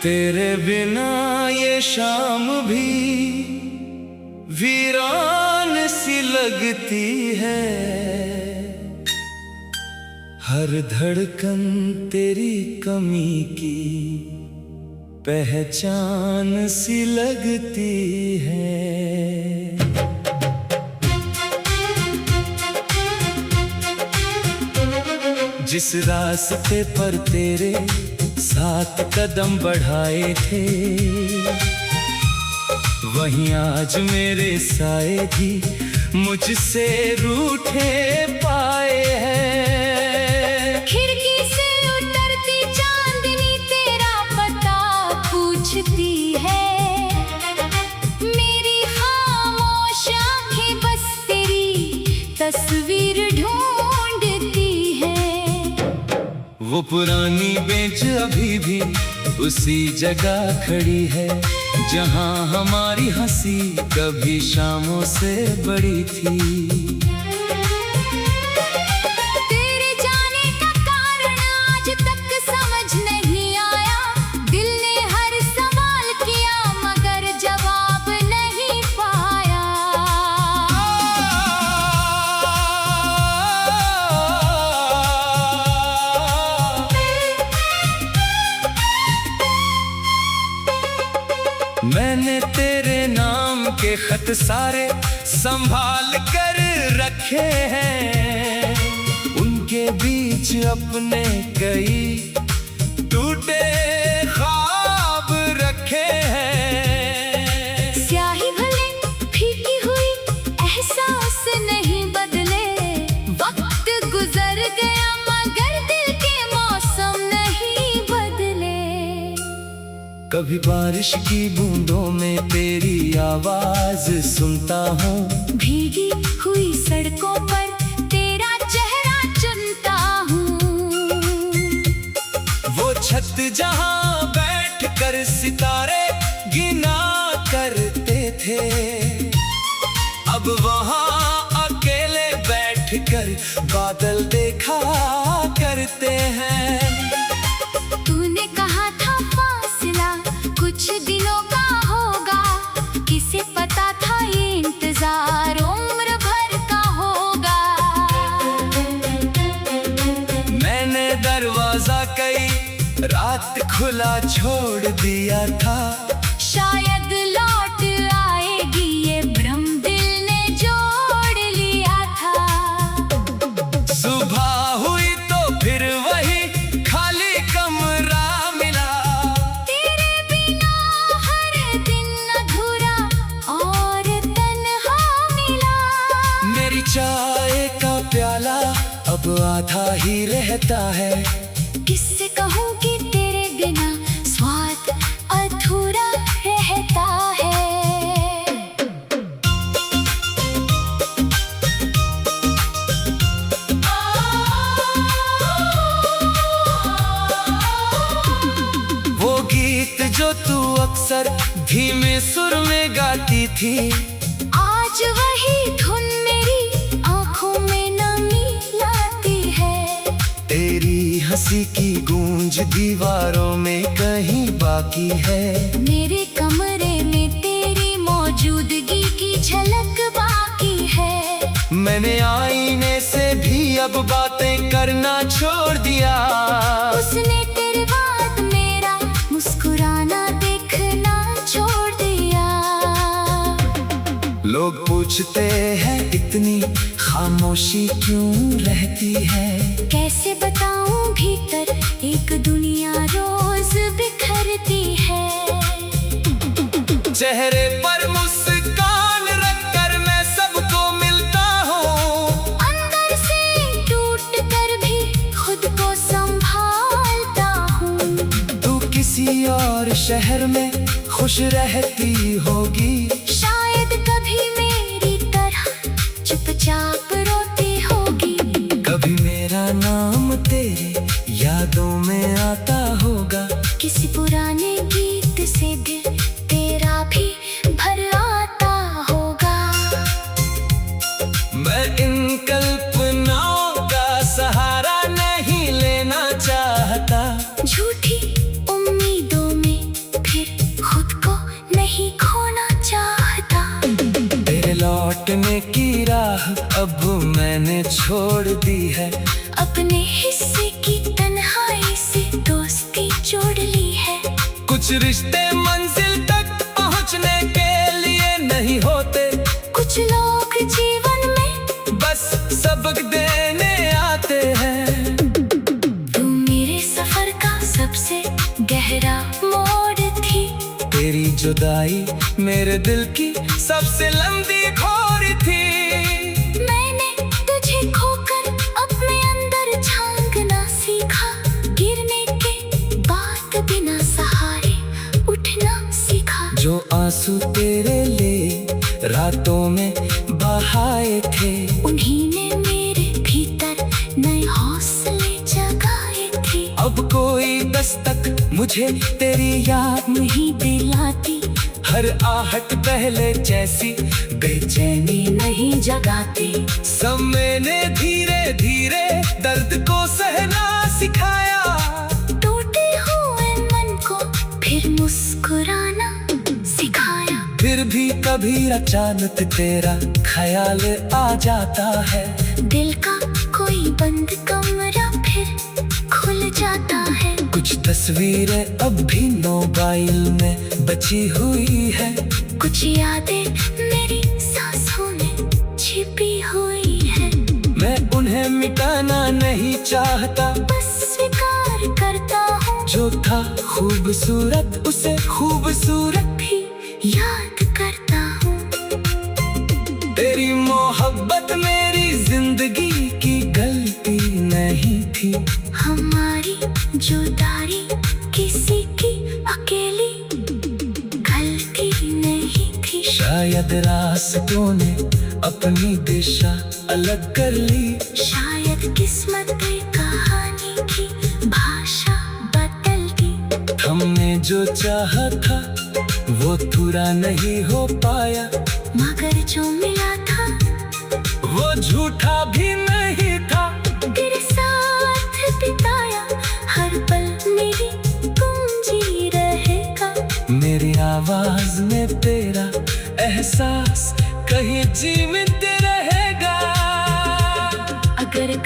तेरे बिना ये शाम भी वीरान सी लगती है। हर धड़कन तेरी कमी की पहचान सी लगती है। जिस रास्ते पर तेरे 7 कदम बढ़ाए थे, वहीं आज मेरे साए भी मुझसे रूठे पाए हैं। खिड़की से उतरती चांदनी तेरा पता पूछती है। मेरी खामोश आंखें बस तेरी तस्वीर ढूंढती है। वो पुरानी बेंच अभी भी उसी जगह खड़ी है, जहां हमारी हंसी कभी शामों से बड़ी थी। तेरे जाने का कारण आज तक समझ नहीं आया। दिल ने हर सवाल किया मगर जवाब नहीं पाया। मैंने तेरे नाम के खत सारे संभाल कर रखे हैं। उनके बीच अपने कई टूटे ख्वाब रखे हैं। स्याही भले फीकी हुई एहसास नहीं बदले। वक्त गुजर गया मगर दिल के मौसम नहीं बदले। कभी बारिश की बूंदों में तेरी आवाज सुनता हूँ। भीगी हुई सड़कों पर तेरा चेहरा चुनता हूँ। वो छत जहाँ बैठ कर सितारे गिना करते थे, अब वहाँ अकेले बैठ कर बादल देखा करते हैं। तूने कहा था फासला कुछ दिनों का होगा। किसे पता था ये इंतजार उम्र भर का होगा। मैंने दरवाजा कई रात खुला छोड़ दिया था। शायद लौट आएगी ये भ्रम दिल ने जोड़ लिया था। सुबह हुई तो फिर वही खाली कमरा मिला। तेरे बिना हर दिन अधूरा और तन्हा मिला। मेरी चाय का प्याला अब आधा ही रहता है। किससे कहूँ कि तेरे बिना स्वाद अधूरा रहता है। वो गीत जो तू अक्सर धीमे सुर में गाती थी, आज वही धुन मेरी आंखों में नमी लाती है। तेरी हंसी की गूंज दीवारों में कहीं बाकी है। मेरे कमरे में तेरी मौजूदगी की झलक बाकी है। मैंने आईने से भी अब बातें करना छोड़ दिया। उसने तेरे बाद मेरा मुस्कुराना देखना छोड़ दिया। लोग पूछते हैं इतनी खामोशी क्यों रहती है। कैसे बताऊं भीतर एक दुनिया रोज बिखरती है। चेहरे पर मुस्कान रखकर मैं सबको मिलता हूँ। अंदर से टूट कर भी खुद को संभालता हूँ। तू किसी और शहर में खुश रहती होगी। शायद कभी मेरी तरह चुपचाप रोती होगी। कभी मेरा नाम तेरे यादों में आता होगा। किसी पुराने गीत से दिल तेरा भी भर आता होगा। मैं इन कल्पनाओं का सहारा नहीं लेना चाहता। झूठी उम्मीदों में बांटने की राह अब मैंने छोड़ दी है। अपने हिस्से की तन्हाई से दोस्ती जोड़ ली है। कुछ रिश्ते मंजिल तक पहुंचने के लिए नहीं होते, कुछ लोग जीवन में बस सबक देने आते हैं। तू मेरे सफर का सबसे गहरा मोड़ थी। तेरी जुदाई मेरे दिल की सबसे लंबी खोर थी। मैंने तुझे खोकर अपने अंदर झांकना सीखा। गिरने के बाद बिना सहारे उठना सीखा। जो आंसू तेरे लिए रातों में बहाए थे, उन्हीं ने मेरे भीतर नए हौसले जगाए थे। अब कोई दस्तक मुझे तेरी याद नहीं दिलाती, हर आहट पहले जैसी बेचैनी नहीं जगाती। सब मैंने धीरे धीरे दर्द को सहना सिखाया। टूटे हुए मन को फिर मुस्कुराना सिखाया। फिर भी कभी अचानक तेरा ख्याल आ जाता है। दिल का कोई बंद कमरा फिर खुल जाता है। कुछ तस्वीरें अब भी मोबाइल में बची हुई है। कुछ यादें मेरी सांसों में छिपी हुई है। मैं उन्हें मिटाना नहीं चाहता, बस स्वीकार करता हूँ। जो था खूबसूरत उसे खूबसूरत भी याद करता हूँ। तेरी मोहब्बत मेरी जिंदगी की गलती नहीं थी। हमारी जुदाई किसी की अकेली गलती नहीं थी। शायद रास्तों ने अपनी दिशा अलग कर ली। शायद किस्मत ने कहानी की भाषा बदल दी। हमने जो चाहा था वो पूरा नहीं हो पाया, मगर जो मिला था वो झूठा भी नहीं था। तेरे साथ बिताया हर पल मेरी पूंजी रहेगा। मेरी आवाज में तेरा एहसास कहीं जीवित रहेगा। अगर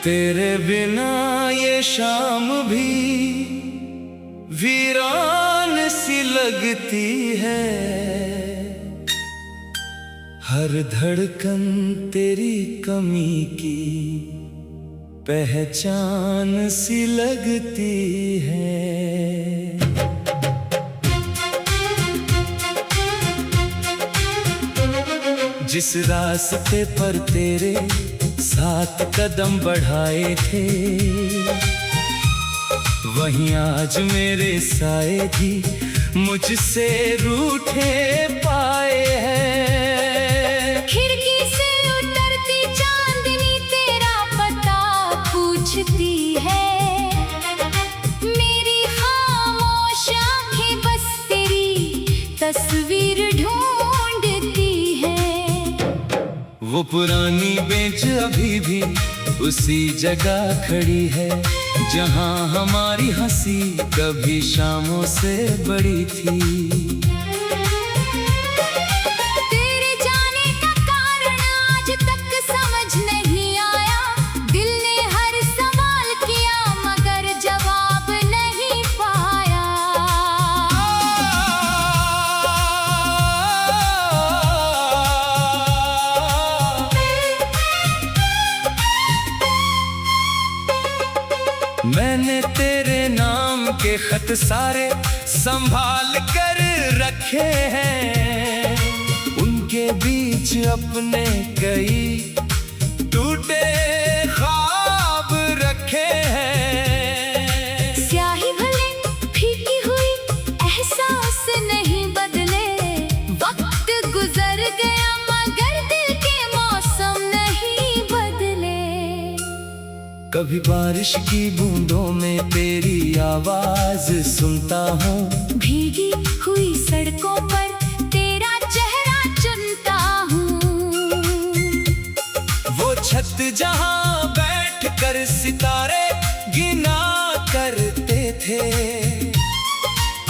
तेरे बिना ये शाम भी वीरान सी लगती है। हर धड़कन तेरी कमी की पहचान सी लगती है। जिस रास्ते पर तेरे साथ कदम बढ़ाए थे, वहीं आज मेरे साए भी मुझसे रूठे पाए हैं। खिड़की से उतरती चांदनी तेरा पता पूछती है। मेरी खामोश आंखें बस तेरी तस्वीर ढूंढती है। वो पुरानी बेंच अभी भी उसी जगह खड़ी है, जहां हमारी हंसी कभी शामों से बड़ी थी। तेरे जाने का कारण आज तक समझ नहीं आया। दिल ने हर सवाल किया मगर जवाब नहीं पाया। मैंने तेरे नाम के खत सारे संभाल कर रखे हैं। उनके बीच अपने कई टूटे ख्वाब रखे हैं। स्याही भले फीकी हुई एहसास नहीं बदले। वक्त गुजर गया मगर दिल के मौसम नहीं बदले। कभी बारिश की बूंदों में तेरी आवाज सुनता हूँ, भीगी हुई सड़कों पर तेरा चेहरा चुनता हूँ। वो छत जहाँ बैठ कर सितारे गिना करते थे,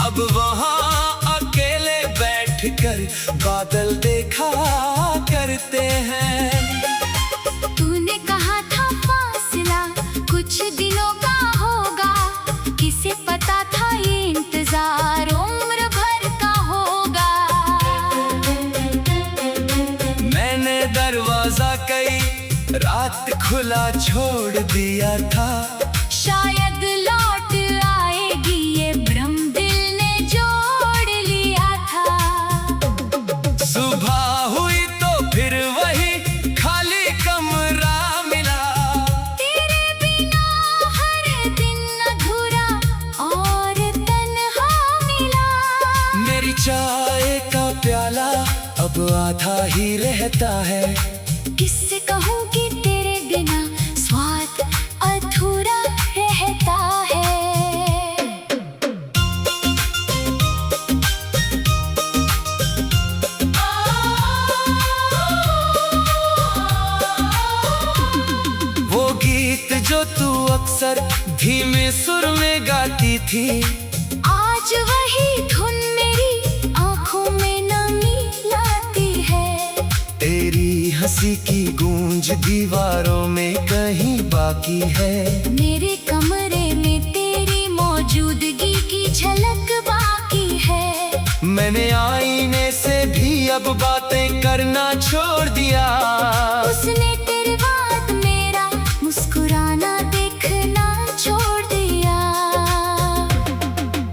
अब वहाँ अकेले बैठ कर बादल देखा करते हैं। तूने कहा था फासला कुछ दिनों का होगा, किसे पता था ये इंतजार उम्र भर का होगा। मैंने दरवाजा कई रात खुला छोड़ दिया था, शायद लौट आएगी ये भ्रम दिल ने जोड़ लिया था। सुबह हुई तो फिर वही खाली कमरा मिला, तेरे बिना हर दिन अधूरा और तन्हा मिला। मेरी चाय का प्याला अब आधा ही रहता है, किससे कहूँ कि तेरे बिना स्वाद अधूरा रहता है। वो गीत जो तू अक्सर धीमे सुर में गाती थी, आज वही धुन मेरी आंखों में नमी लाती है। तेरी हंसी की गूंज दीवारों में कहीं बाकी है, मेरे कमरे में तेरी मौजूदगी की झलक बाकी है। मैंने आईने से भी अब बातें करना छोड़ दिया, उसने तेरे बाद मेरा मुस्कुराना देखना छोड़ दिया।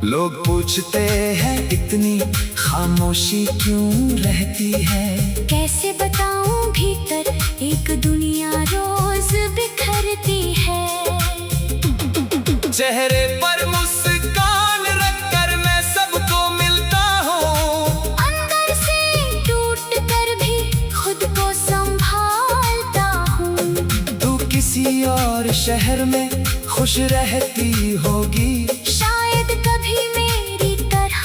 लोग पूछते हैं इतनी खामोशी क्यों रहती है, कैसे बताऊं भीतर एक दुनिया रोज बिखरती है। चेहरे पर मुस्कान रखकर मैं सबको मिलता हूँ, अंदर से टूट कर भी खुद को संभालता हूँ। तू किसी और शहर में खुश रहती होगी, शायद कभी मेरी तरह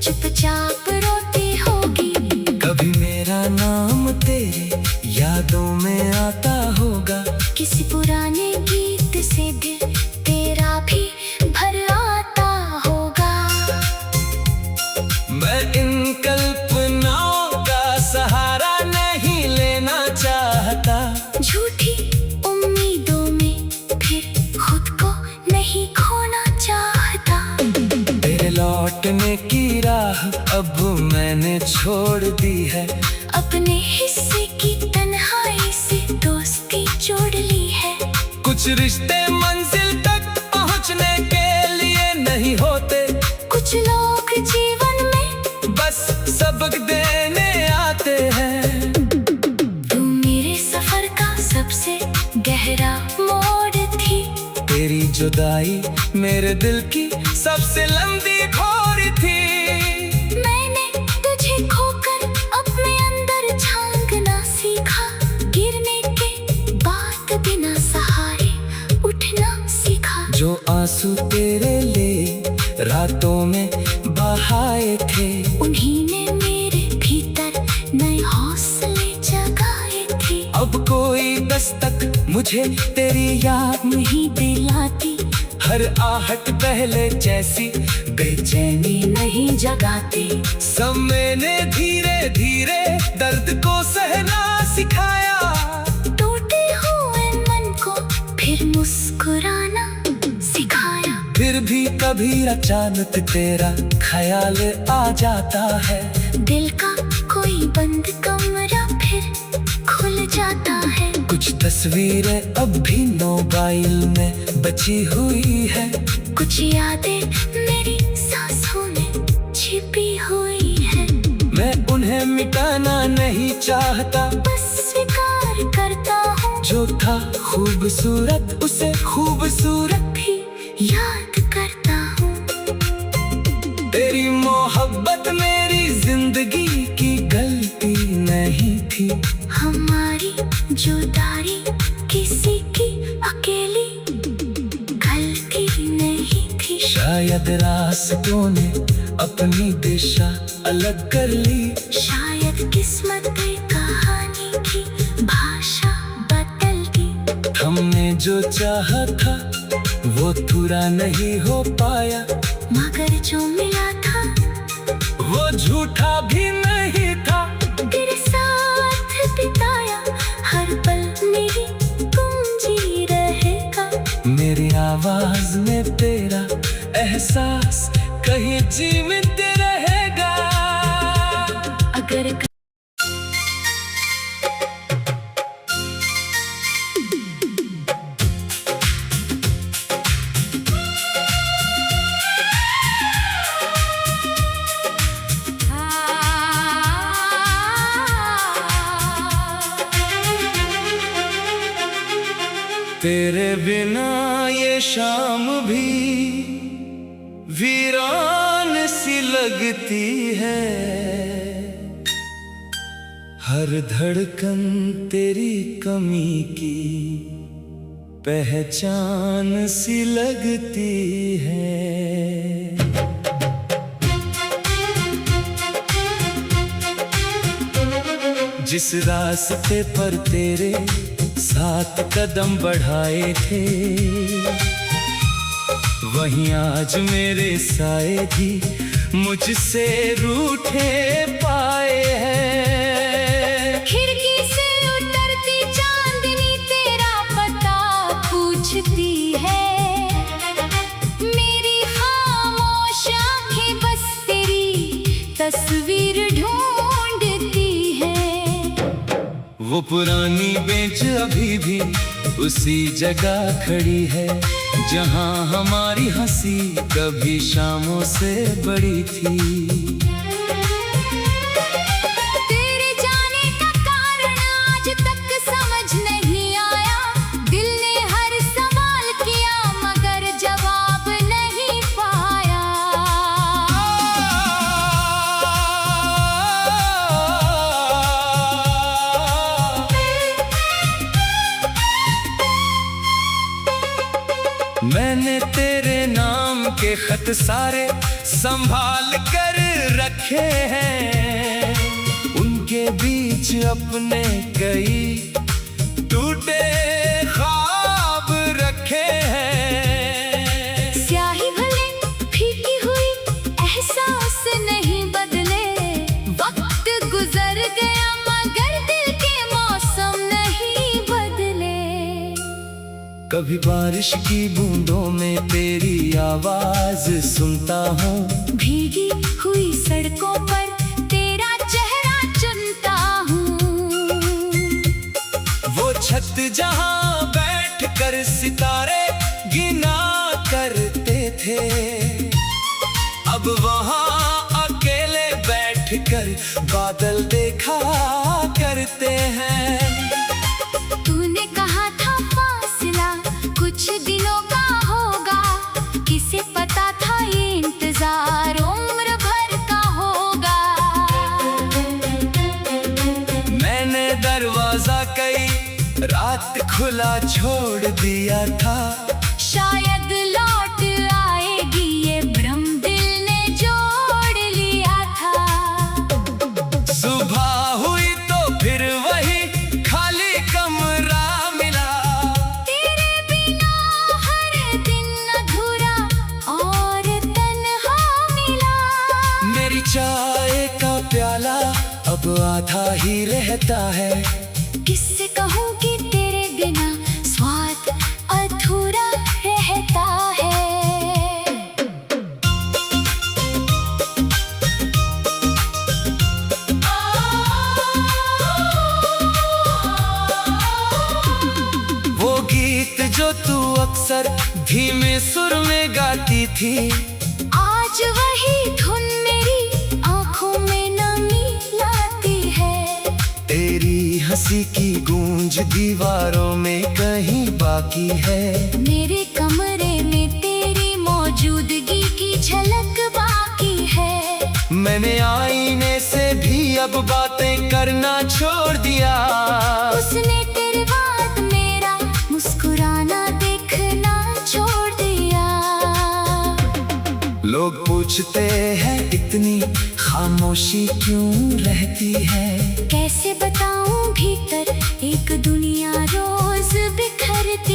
चुपचाप रोती होगी। कभी मेरा नाम तेरे यादों में आता होगा, किसी पुराने गीत से दिल तेरा भी भर आता होगा। मैं इन कल्पनाओं का सहारा नहीं लेना चाहता, झूठी उम्मीदों में फिर खुद को नहीं खोना चाहता। तेरे लौटने की राह अब मैंने छोड़ दी है, अपने हिस्से की तन्हाई से दोस्ती जोड़ ली है। कुछ रिश्ते मंजिल तक पहुंचने के लिए नहीं होते, कुछ लोग जीवन में बस सबक देने आते हैं। तू मेरे सफर का सबसे गहरा मोड़ थी, तेरी जुदाई मेरे दिल की सबसे लंबी खोरी थी। मैंने तुझे खोकर अपने अंदर झांकना सीखा, गिरने के बाद बिना सहारे उठना सीखा। जो आंसू तेरे लिए रातों में बहाए थे, उन्हीं ने मेरे भीतर नए हौसले जगाए थे। अब कोई दस्तक मुझे तेरी याद नहीं दिलाती, हर आहट पहले जैसी बेचैनी नहीं जगाती। समय ने धीरे धीरे दर्द को सहना सिखाया, टूटे हुए मन को फिर मुस्कुराना सिखाया। फिर भी कभी अचानक तेरा ख्याल आ जाता है, दिल का कोई बंद कमरा फिर खुल जाता है। कुछ तस्वीरें अब भी मोबाइल में बची हुई है, कुछ यादें मेरी सांसों में छिपी हुई है। मैं उन्हें मिटाना नहीं चाहता, बस स्वीकार करता हूँ जो था खूबसूरत उसे खूबसूरत भी याद करता हूँ। तेरी मोहब्बत मेरी जिंदगी की गलती नहीं थी, हमारी जुदाई किसी की अकेली हमने जो चाहा था वो पूरा नहीं हो पाया, मगर जो मिला था वो झूठा भी नहीं था। तेरे साथ बिताया हर पल मेरी गूंजी रहेगा। मेरी आवाज में तेरा एहसास कहीं जीवित रहेगा। अगर तेरे बिना ये शाम भी वीरान सी लगती है, हर धड़कन तेरी कमी की पहचान सी लगती है। जिस रास्ते पर तेरे साथ कदम बढ़ाए थे, वहीं आज मेरे साए भी मुझसे रूठे पाए हैं। खिड़की से उतरती चांदनी तेरा पता पूछती है। मेरी खामोश आंखें बस तेरी तस्वीर ढूंढती हैं। वो पुरानी बेंच अभी भी उसी जगह खड़ी है, जहां हमारी हंसी कभी शामों से बड़ी थी। तेरे जाने का कारण आज तक समझ नहीं आया। दिल ने हर सवाल किया मगर जवाब नहीं पाया। मैंने तेरे नाम के खत सारे संभाल कर रखे हैं, उनके बीच अपने कई टूटे ख्वाब रखे हैं। स्याही भले फीकी हुई एहसास नहीं बदले। वक्त गुजर गया मगर दिल के मौसम नहीं बदले। कभी बारिश की बूंदों में तेरी आवाज सुनता हूँ, भीगी हुई सड़कों पर तेरा चेहरा चुनता हूँ। वो छत जहाँ बैठ कर सितारे गिना करते थे, अब वहाँ अकेले बैठ कर बादल देखा करते हैं। तूने कहा था फासला कुछ दिनों का होगा, किसे पता था ये इंतजार उम्र भर का होगा। मैंने दरवाजा कई रात खुला छोड़ दिया था, शायद लौट आएगी ये भ्रम दिल ने जोड़ लिया था। सुबह हुई तो फिर वही खाली कमरा मिला, तेरे बिना हर दिन अधूरा और तन्हा मिला। मेरी चाय का प्याला अब आधा ही रहता है, किससे कहूँ कि तेरे बिना स्वाद अधूरा रहता है। वो गीत जो तू अक्सर धीमे सुर में गाती थी, आज वही धुन मेरी आंखों में नमी लाती है। तेरी हंसी की गूंज दीवारों में कहीं बाकी है, मेरे कमरे में तेरी मौजूदगी की झलक बाकी है। मैंने आईने से भी अब बातें करना छोड़ दिया, उसने तेरे बाद मेरा मुस्कुराना देखना छोड़ दिया। लोग पूछते हैं इतनी खामोशी क्यों रहती है, कैसे बताऊं भीतर एक दुनिया रोज बिखरती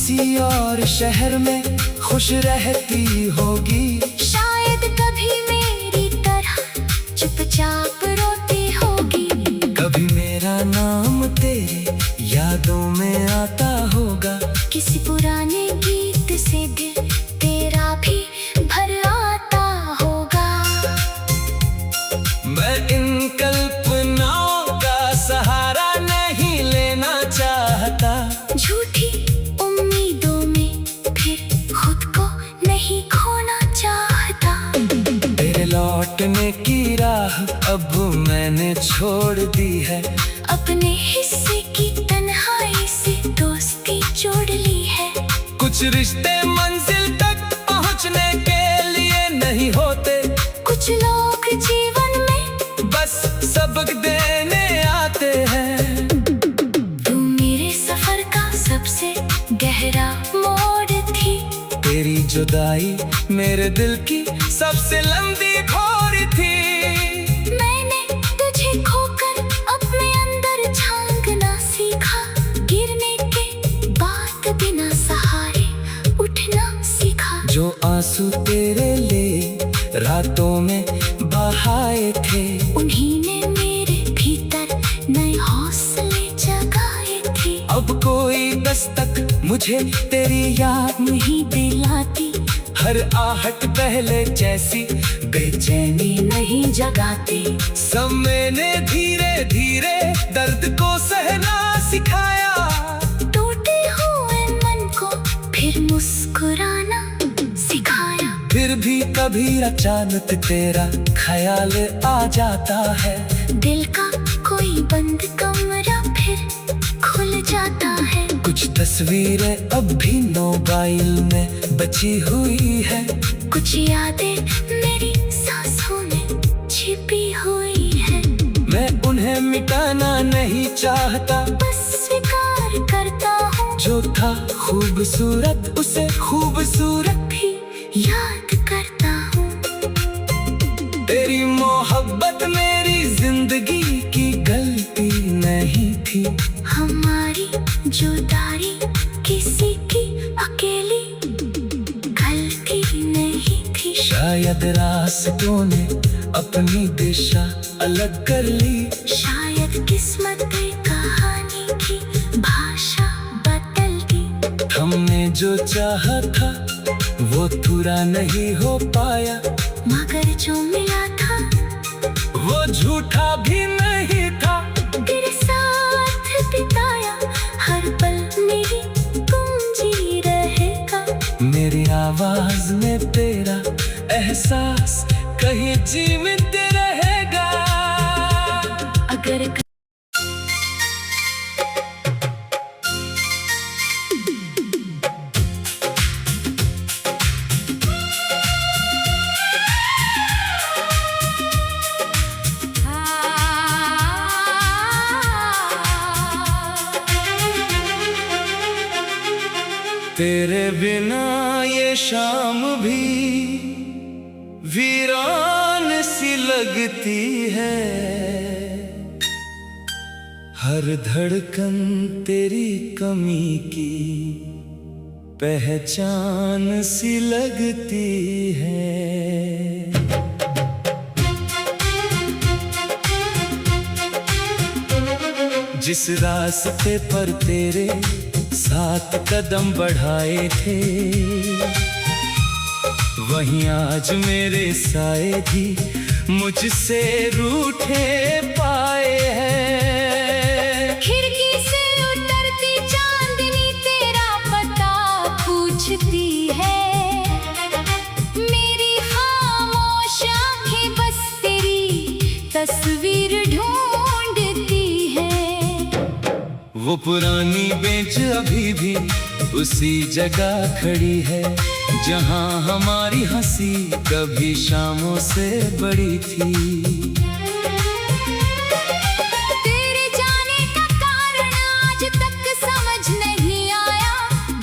किसी और शहर में खुश रहती होगी। शायद कभी मेरी तरह चुपचाप रोती होगी। कभी मेरा नाम तेरे यादों में आता होगा। किसी पुराने गीत से दिल तेरा भी भर आता होगा। मैं इन कल्पनाओं का सहारा नहीं लेना चाहता। झूठी उम्मीदों में फिर खुद को नहीं खोना चाहता। तेरे लौटने की राह अब मैंने छोड़ दी है। अपने हिस्से की तन्हाई से दोस्ती जोड़ ली है। कुछ रिश्ते मंजिल तक पहुंचने के लिए नहीं होते। कुछ लोग जीवन में बस सबक देने आते हैं। तू मेरे सफर का सबसे गहरा मोड़ थी। तेरी जुदाई मेरे दिल की सबसे लंबी खोर थी। मैंने तुझे खोकर अपने अंदर झांकना सीखा। गिरने के बाद बिना सहारे उठना सीखा। जो आंसू तेरे लिए रातों में बहाए थे, उन्हीं ने मेरे भीतर नए हौसले जगाए थे। अब कोई दस्तक मुझे तेरी याद नहीं दिलाती। हर आहट पहले जैसी बेचैनी नहीं जगाती। समय ने धीरे धीरे दर्द को सहना सिखाया। टूटे हुए मन को फिर मुस्कुराना सिखाया। फिर भी कभी अचानक तेरा ख्याल आ जाता है। दिल का कोई बंद कमरा फिर खुल जाता है। कुछ तस्वीरें अब भी मोबाइल में बची हुई है। कुछ यादें मेरी सांसों में छिपी हुई है। मैं उन्हें मिटाना नहीं चाहता। बस स्वीकार करता हूँ। जो था खूबसूरत उसे खूबसूरत भी याद करता हूँ। तेरी मोहब्बत मेरी जिंदगी की गलती नहीं थी। हमारी जुदाई किसी की अकेली गलती नहीं थी। शायद रास्तों ने अपनी दिशा अलग कर ली। शायद किस्मत ने कहानी की भाषा बदल दी। हमने जो चाहा था वो पूरा नहीं हो पाया। मगर जो मिला था वो झूठा भी नहीं था। तेरे साथ बिताया हर पल मेरी गुंजी रहेगा। मेरी आवाज में तेरा एहसास कहीं जीवित रहेगा। अगर तेरे बिना ये शाम भी वीरान सी लगती है। हर धड़कन तेरी कमी की पहचान सी लगती है। जिस रास्ते पर तेरे 7 कदम बढ़ाए थे, वहीं आज मेरे साए भी मुझसे रूठे पाए हैं। खिड़की से उतरती चांदनी तेरा पता पूछती है। मेरी खामोश आंखें बस तेरी तस्वीर ढूंढती है। वो पुरानी बेंच अभी भी उसी जगह खड़ी है, जहां हमारी हंसी कभी शामों से बड़ी थी। तेरे जाने का कारण आज तक समझ नहीं आया।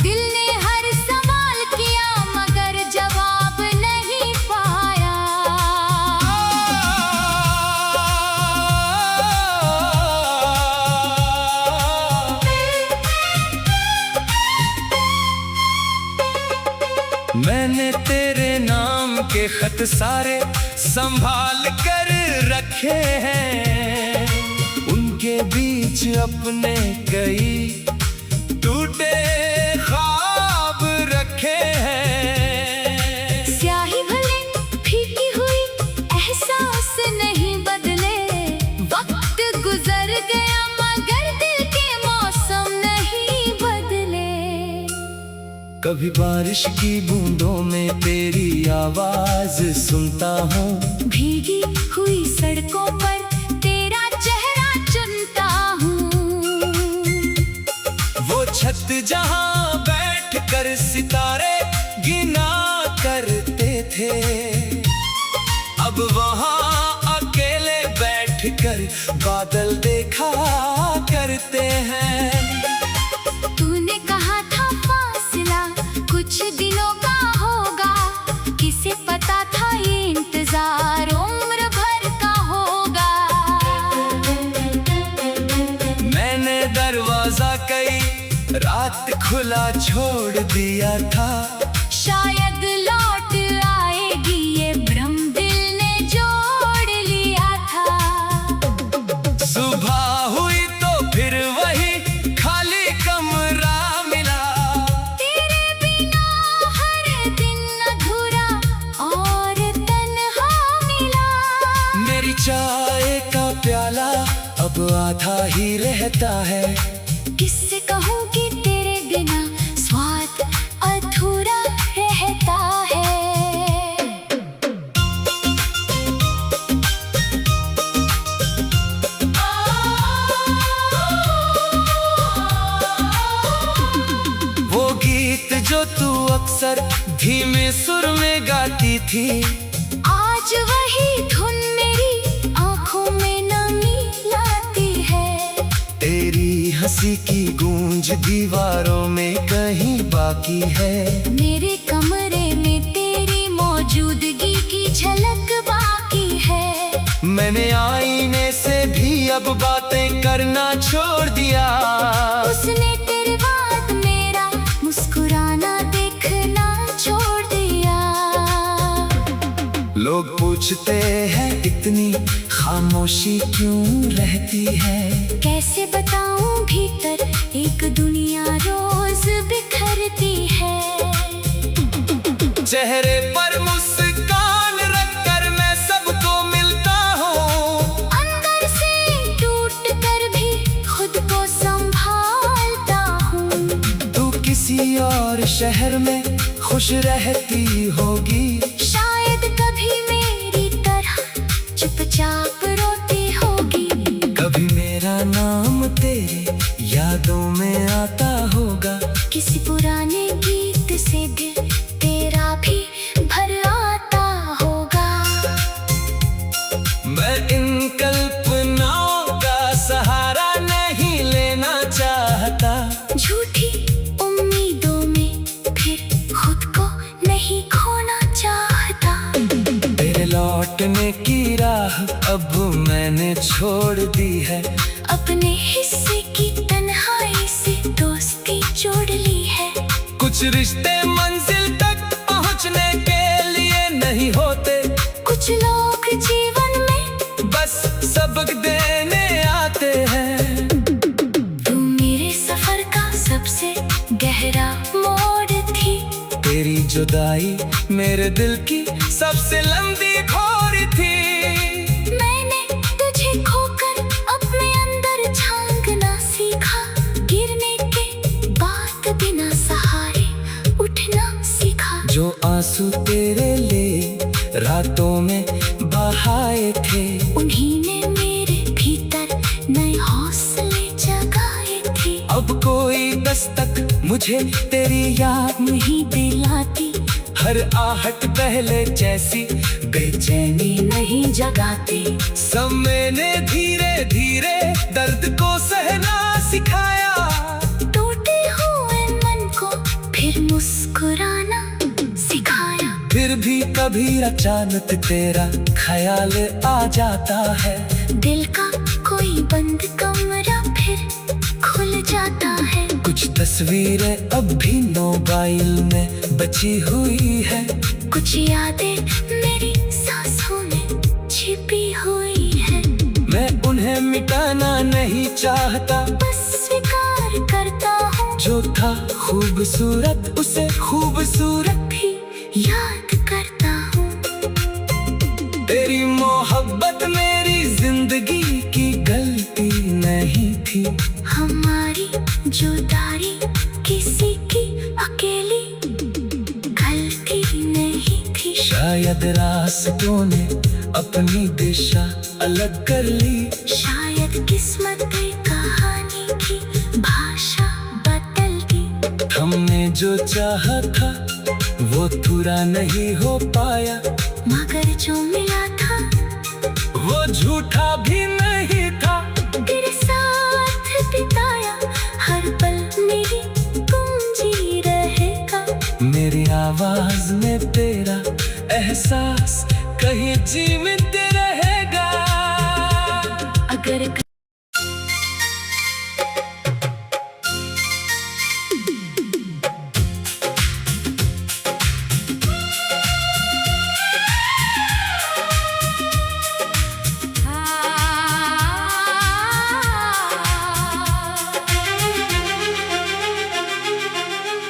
दिल ने हर सवाल किया मगर जवाब नहीं पाया। मैंने तेरे नाम के खत सारे संभाल कर रखे हैं, उनके बीच अपने कई टूटे ख्वाब रखे हैं। स्याही भले फीकी हुई एहसास नहीं बदले, वक्त गुजर गया मगर दिल के मौसम नहीं बदले। कभी बारिश की बूंदों में तेरी आवाज सुनता हूँ, भीगी हुई सड़कों पर तेरा चेहरा चुनता हूँ। वो छत जहाँ बैठ कर सितारे गिना करते थे, अब वहाँ अकेले बैठ कर बादल देखा करते हैं। तूने कहा था फासला कुछ दिनों का होगा, किसे पता था ये इंतजार उम्र भर का होगा। मैंने दरवाजा कई रात खुला छोड़ दिया था, शायद लौट आएगी ये भ्रम दिल ने जोड़ लिया था। सुबह हुई तो फिर वही खाली कमरा मिला, तेरे बिना हर दिन अधूरा और तन्हा मिला। मेरी चाय का प्याला अब आधा ही रहता है, किससे कहूँ कि तेरे बिना स्वाद अधूरा रहता है। वो गीत जो तू अक्सर धीमे सुर में गाती थी, आज वही धुन मेरी आंखों में नमी लाती है। तेरी हंसी की गूंज दीवारों में कहीं बाकी है, मेरे कमरे में तेरी मौजूदगी की झलक बाकी है। मैंने आईने से भी अब बातें करना छोड़ दिया, उसने तेरे बाद मेरा मुस्कुराना देखना छोड़ दिया। लोग पूछते हैं इतनी खामोशी क्यों रहती है, कैसे बताऊं भीतर एक दुनिया रोज बिखरती है। चेहरे पर मुस्कान रखकर मैं सबको मिलता हूँ, अंदर से टूट कर भी खुद को संभालता हूँ। तू किसी और शहर में खुश रहती होगी, शायद कभी मेरी तरह चुपचाप रोती होगी। कभी मेरा नाम तेरे यादों में आता होगा, किसी पुराने गीत से दिल तेरा भी भर आता होगा। मैं इन कल्पनाओं का सहारा नहीं लेना चाहता, झूठी उम्मीदों में फिर खुद को नहीं खोना चाहता। तेरे लौटने की राह अब मैंने छोड़ दी है, अपने हिस्से की तन्हाई से दोस्ती जोड़ ली है। कुछ रिश्ते मंजिल तक पहुंचने के लिए नहीं होते, कुछ लोग जीवन में बस सबक देने आते हैं। तू मेरे सफर का सबसे गहरा मोड़ थी, तेरी जुदाई मेरे दिल की सबसे लंबी खोर थी। मैंने तुझे खोकर अपने अंदर झांकना सीखा, गिरने के बाद बिना सहारे उठना सीखा। जो आंसू तेरे लिए रातों में बहाए थे, उन्हीं ने मेरे भीतर नए हौसले जगाए थे। अब कोई दस्तक मुझे तेरी याद नहीं दिलाती, हर आहट पहले जैसी बेचैनी नहीं जगाती। समय ने धीरे धीरे दर्द को सहना सिखाया, टूटे हुए मन को फिर मुस्कुराना सिखाया। फिर भी कभी अचानक तेरा ख्याल आ जाता है, दिल का कोई बंद कमरा फिर खुल जाता है। कुछ तस्वीरें अब भी मोबाइल में बची हुई है। कुछ यादें मेरी सांसों में छिपी हुई है। मैं उन्हें मिटाना नहीं चाहता, बस स्वीकार करता हूँ जो था खूबसूरत उसे खूबसूरत भी याद करता हूँ। तेरी मोहब्बत मेरी जिंदगी की गलती नहीं थी। हमारी जुदाई किसी की अकेली गलती नहीं थी। शायद रास्तों ने अपनी दिशा अलग कर ली। शायद किस्मत ने कहानी की भाषा बदल दी। हमने जो चाहा था वो पूरा नहीं हो पाया, मगर जो मिला था वो झूठा भी नहीं था। तेरे साथ बिताया हर पल मेरी गूंजी रहेगा। मेरी आवाज में तेरा एहसास कहीं जीवित रहेगा। अगर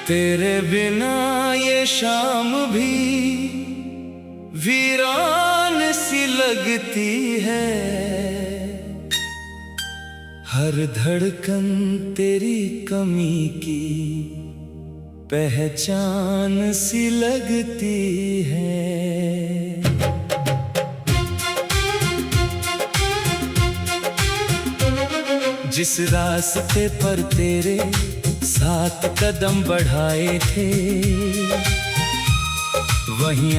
तेरे बिना ये शाम भी वीरान सी लगती है। हर धड़कन तेरी कमी की पहचान सी लगती है। जिस रास्ते पर तेरे साथ कदम बढ़ाए थे वहीं